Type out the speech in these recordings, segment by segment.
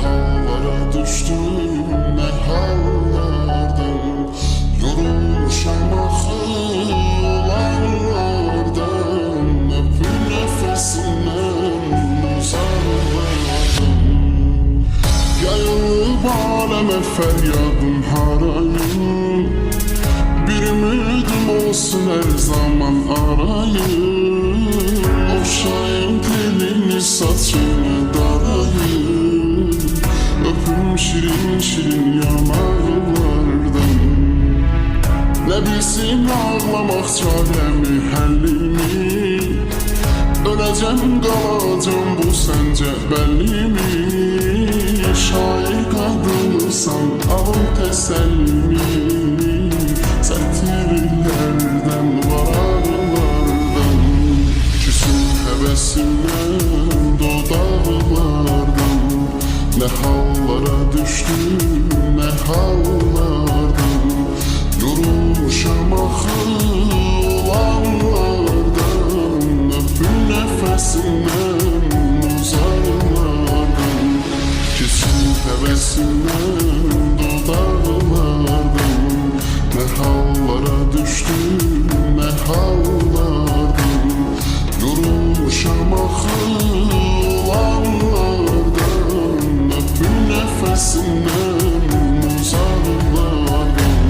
hallara düştüm, ne hallardan. Yorulmuşam axı olanlardan. Öpür nefesinden uzaklardan. Yayılıp aləmə fəryadım harayım. Bir ümidim olsun her zaman arayım. Oşayım telini saçını darayım. Öpüm şirin şirin yanaklardan. Ne bilsin ağlamak çaremi həllimi. Öləcəm qalacam bu səncə bəllimi. Şair qadınısan al təsəllimi. Sətirlərdən vararlardan. Küsün həvəsimdən dodaqlardan. Ne hallara düştüm, ne hallardan. Yorulmuşam axı olanlardan. Öpür nefesinden uzaklardan. Küsün həvəsimdən dodaqlardan. Ne hallara düştüm, ne hallardan. Yorulmuşam axı olanlardan. Öpür nefesinden uzaklardan.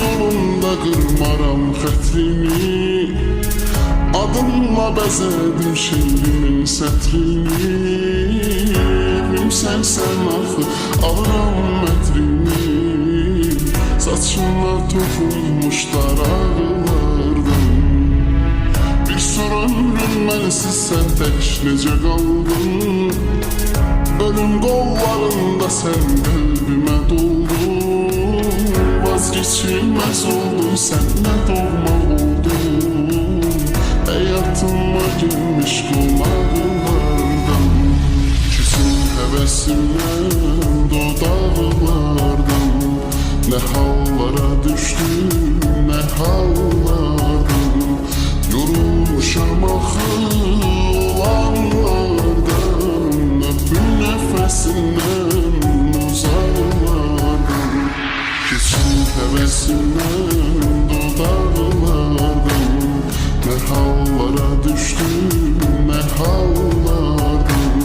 Yolunda qırmaram xətrini. Adımla bəzədim şeirimin sətrini. Evimsən sən axı alıram mətrini. Saçına toxunmuş daraqlardan. Bir sonra ömrüm mənsiz sən tək necə qaldın. Ölüm qollarında sən qəlbimə doldun. Vazgeçilmez oldun, senle doğma oldun. Hayatıma girmiş kulaklardan. Küsün hevesimden dodaklardan. Ne hallara düştüm, ne hallardan. Yorulmuşam axı olanlardan. Öpür nefesinden uzaklardan. Küsün hevesimden dodaklardan. Ne hallara düştüm, ne hallardan.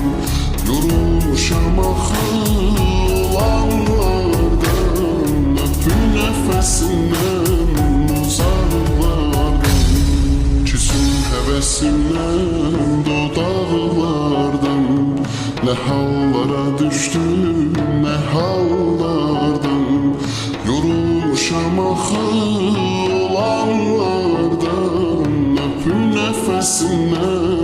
Yorulmuşam axı olanlardan. Öpür nefesinden uzaklardan. Küsün hevesimden dodaklardan. Ne hallara düştüm, ne hallardan. Yorulmuşam axı olanlardan. Öpür nefesinden